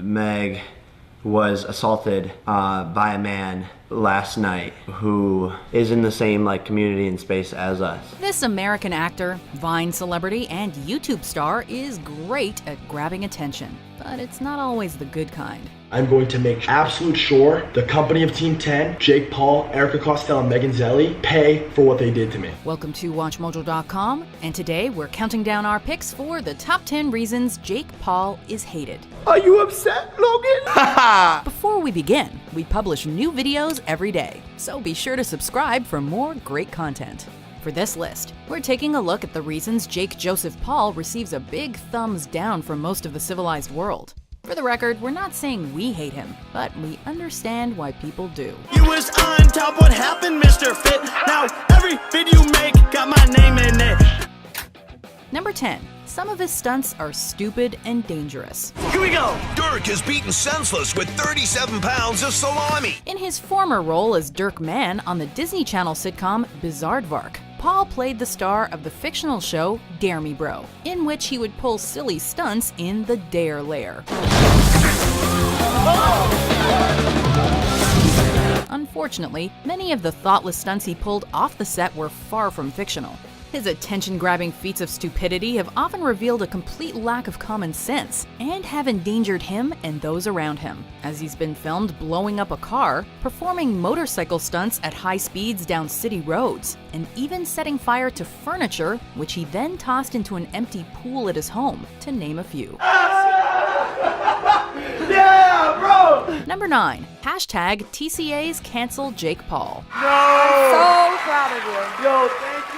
Meg was assaulted by a man last night who is in the same community and space as us. This American actor, Vine celebrity, and YouTube star is great at grabbing attention, but it's not always the good kind. I'm going to make absolute sure the company of Team 10, Jake Paul, Erica Costello, and Megan Zelli, pay for what they did to me. Welcome to WatchMojo.com, and today we're counting down our picks for the top 10 reasons Jake Paul is hated. Are you upset, Logan? Before we begin, we publish new videos every day, so be sure to subscribe for more great content. For this list, we're taking a look at the reasons Jake Joseph Paul receives a big thumbs down from most of the civilized world. For the record, we're not saying we hate him, but we understand why people do. You was on top, what happened, Mr. Fit? Now every video you make got my name in it. Number 10. Some of his stunts are stupid and dangerous. Here we go. Dirk is beaten senseless with 37 pounds of salami. In his former role as Dirk Mann on the Disney Channel sitcom Bizaardvark, Paul played the star of the fictional show Dare Me Bro, in which he would pull silly stunts in the Dare Lair. Unfortunately, many of the thoughtless stunts he pulled off the set were far from fictional. His attention-grabbing feats of stupidity have often revealed a complete lack of common sense and have endangered him and those around him, as he's been filmed blowing up a car, performing motorcycle stunts at high speeds down city roads, and even setting fire to furniture, which he then tossed into an empty pool at his home, to name a few. Yeah, bro! Number 9. Hashtag TCA's cancel Jake Paul. I'm so proud of you. Yo, thank you.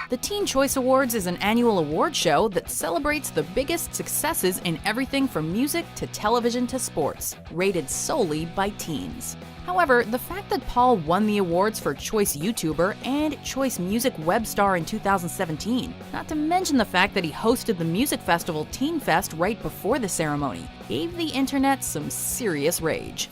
The Teen Choice Awards is an annual award show that celebrates the biggest successes in everything from music to television to sports, rated solely by teens. However, the fact that Paul won the awards for Choice YouTuber and Choice Music Web Star in 2017, not to mention the fact that he hosted the music festival Teen Fest right before the ceremony, gave the internet some serious rage.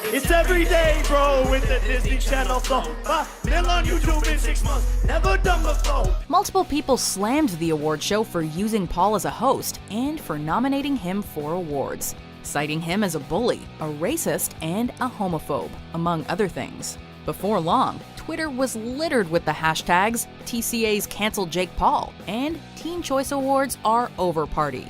It's every day, bro, with the Disney Channel flow. 5 mil on YouTube in 6 months, never done before. Multiple people slammed the award show for using Paul as a host and for nominating him for awards, citing him as a bully, a racist, and a homophobe, among other things. Before long, Twitter was littered with the hashtags TCA's cancel Jake Paul and Teen Choice Awards are over party.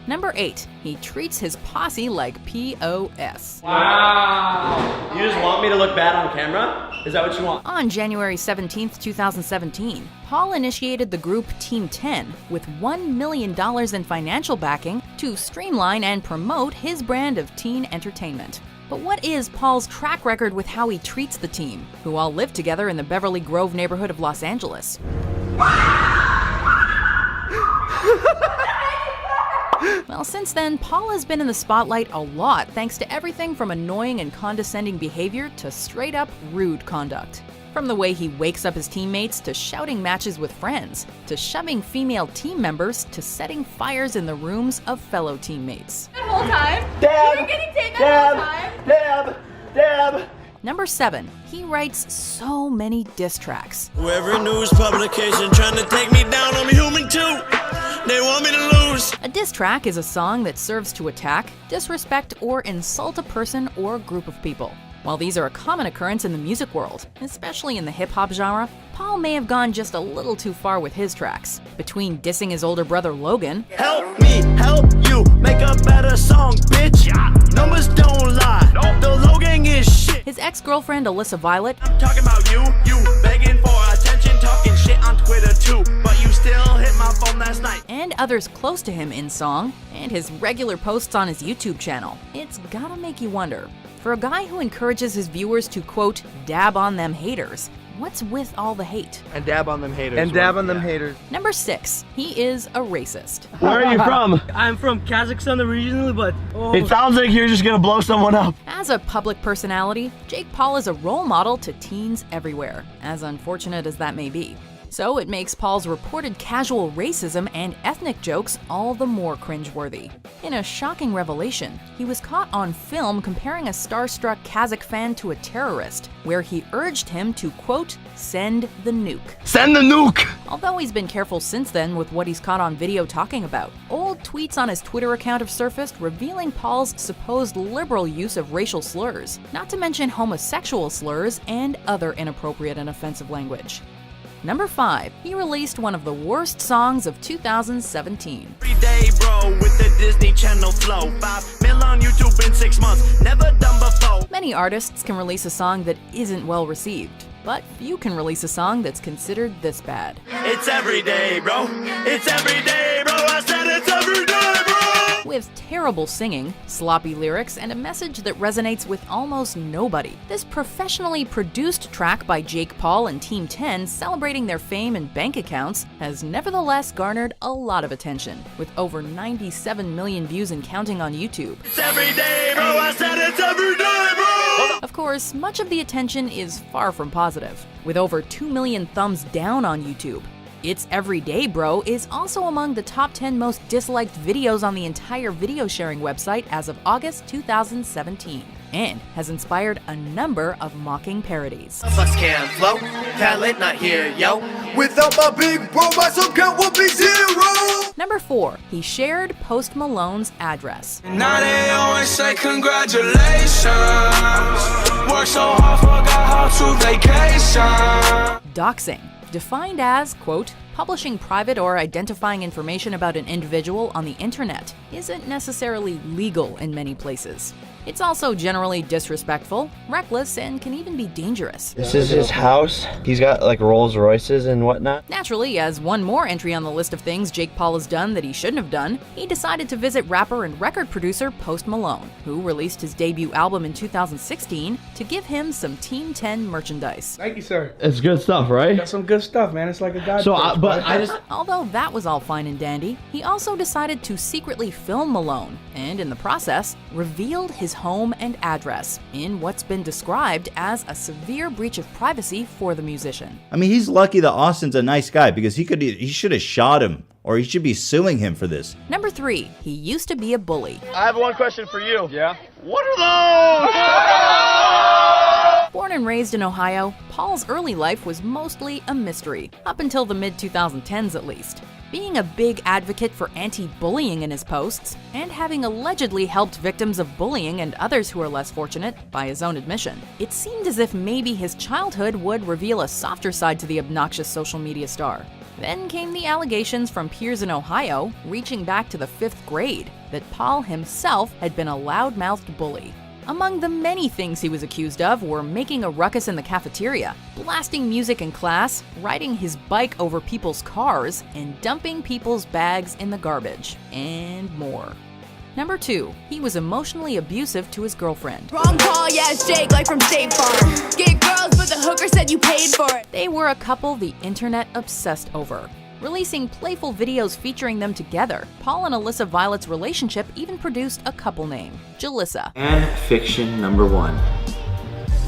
Number 8. He treats his posse like POS. Wow. You just want me to look bad on camera? Is that what you want? On January 17, 2017, Paul initiated the group Team 10 with $1 million in financial backing to streamline and promote his brand of teen entertainment. But what is Paul's track record with how he treats the team, who all live together in the Beverly Grove neighborhood of Los Angeles? Well, since then, Paul has been in the spotlight a lot thanks to everything from annoying and condescending behavior to straight-up rude conduct. From the way he wakes up his teammates, to shouting matches with friends, to shoving female team members, to setting fires in the rooms of fellow teammates. That whole time? Dab, You were getting taken that whole time? Dab. Number 7. He writes so many diss tracks. Every news publication trying to take me down, I'm human too. They want me to lose. A diss track is a song that serves to attack, disrespect, or insult a person or group of people. While these are a common occurrence in the music world, especially in the hip-hop genre, Paul may have gone just a little too far with his tracks. Between dissing his older brother Logan, Help me, help you, make a better song, bitch. Numbers don't lie, the Logan is shit. his ex-girlfriend Alyssa Violet, I'm talking about you begging for attention, talking shit on Twitter too. But you still hit my phone last night. and others close to him in song, and his regular posts on his YouTube channel. It's gotta make you wonder, for a guy who encourages his viewers to, quote, dab on them haters, what's with all the hate? And dab on them haters. Number 6. He is a racist. Where are you from? I'm from Kazakhstan originally, but It sounds like you're just gonna blow someone up. As a public personality, Jake Paul is a role model to teens everywhere, as unfortunate as that may be. So it makes Paul's reported casual racism and ethnic jokes all the more cringeworthy. In a shocking revelation, he was caught on film comparing a starstruck Kazakh fan to a terrorist, where he urged him to, quote, send the nuke. Send the nuke! Although he's been careful since then with what he's caught on video talking about, old tweets on his Twitter account have surfaced revealing Paul's supposed liberal use of racial slurs, not to mention homosexual slurs and other inappropriate and offensive language. Number 5, he released one of the worst songs of 2017. Every day, bro, with the Disney Channel flow. 5 mil on YouTube in 6 months, never done before. Many artists can release a song that isn't well received, but few can release a song that's considered this bad. It's every day, bro. It's every day, bro. I said it's every day, bro. With terrible singing, sloppy lyrics, and a message that resonates with almost nobody, this professionally produced track by Jake Paul and Team 10 celebrating their fame and bank accounts has nevertheless garnered a lot of attention, with over 97 million views and counting on YouTube. It's every day, bro. I said it's every day, bro. Of course, much of the attention is far from positive, with over 2 million thumbs down on YouTube. It's Every Day Bro is also among the top 10 most disliked videos on the entire video sharing website as of August 2017, and has inspired a number of mocking parodies. Us can't flow, talent not here, yo. Without my big bro, my sub count will be 0. Number 4, he shared Post Malone's address. Now they always say congratulations. Work so hard, forgot how to vacation. Doxing, defined as, quote, publishing private or identifying information about an individual on the internet, isn't necessarily legal in many places. It's also generally disrespectful, reckless, and can even be dangerous. This is his house. He's got like Rolls Royces and whatnot. Naturally, as one more entry on the list of things Jake Paul has done that he shouldn't have done, he decided to visit rapper and record producer Post Malone, who released his debut album in 2016, to give him some Team 10 merchandise. Thank you, sir. It's good stuff, right? Got some good stuff, man. It's like a god. Although that was all fine and dandy, he also decided to secretly film Malone, and in the process, revealed his home and address, in what's been described as a severe breach of privacy for the musician. I mean, he's lucky that Austin's a nice guy, because he should have shot him, or he should be suing him for this. Number 3, he used to be a bully. I have one question for you. Yeah? What are those? Born and raised in Ohio, Paul's early life was mostly a mystery, up until the mid-2010s at least. Being a big advocate for anti-bullying in his posts, and having allegedly helped victims of bullying and others who are less fortunate, by his own admission, it seemed as if maybe his childhood would reveal a softer side to the obnoxious social media star. Then came the allegations from peers in Ohio, reaching back to the 5th grade, that Paul himself had been a loud-mouthed bully. Among the many things he was accused of were making a ruckus in the cafeteria, blasting music in class, riding his bike over people's cars, and dumping people's bags in the garbage, and more. Number 2, he was emotionally abusive to his girlfriend. Wrong call, yeah, it's Jake, like from State Farm. Get girls, but the hooker said you paid for it. They were a couple the internet obsessed over. Releasing playful videos featuring them together, Paul and Alyssa Violet's relationship even produced a couple name, Jalissa. And fiction number 1,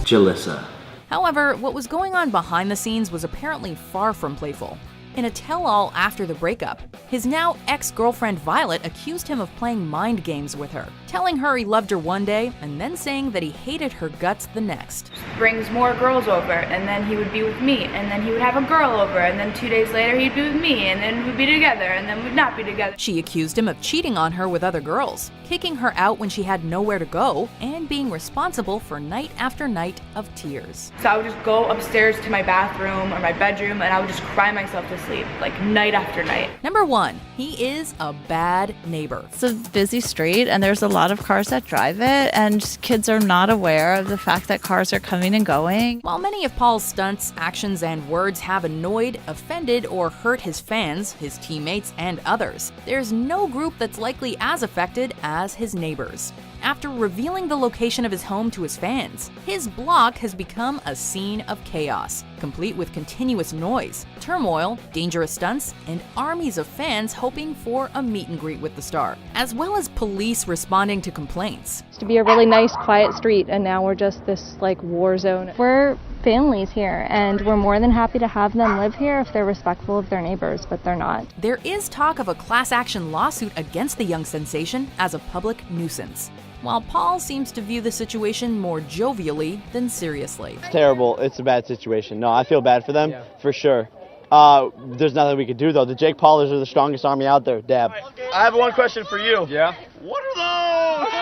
Jalissa. However, what was going on behind the scenes was apparently far from playful. In a tell-all after the breakup, his now ex-girlfriend Violet accused him of playing mind games with her, telling her he loved her one day and then saying that he hated her guts the next. Brings more girls over, and then he would be with me, and then he would have a girl over, and then 2 days later he'd be with me, and then we'd be together, and then we'd not be together. She accused him of cheating on her with other girls, kicking her out when she had nowhere to go, and being responsible for night after night of tears. So I would just go upstairs to my bathroom or my bedroom, and I would just cry myself to sleep, like night after night. Number 1, he is a bad neighbor. It's a busy street and there's a lot of cars that drive it, and kids are not aware of the fact that cars are coming and going. While many of Paul's stunts, actions, and words have annoyed, offended, or hurt his fans, his teammates, and others, there's no group that's likely as affected as his neighbors. After revealing the location of his home to his fans, his block has become a scene of chaos, complete with continuous noise, turmoil, dangerous stunts, and armies of fans hoping for a meet and greet with the star, as well as police responding to complaints. To be a really nice, quiet street, and now we're just this like war zone. We're families here, and we're more than happy to have them live here if they're respectful of their neighbors, but they're not. There is talk of a class action lawsuit against the young sensation as a public nuisance, while Paul seems to view the situation more jovially than seriously. It's terrible. It's a bad situation. No, I feel bad for them, for sure. There's nothing we could do, though. The Jake Paulers are the strongest army out there. Dab. I have one question for you. Yeah? What are those?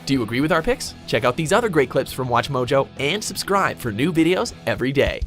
Do you agree with our picks? Check out these other great clips from Watch Mojo and subscribe for new videos every day.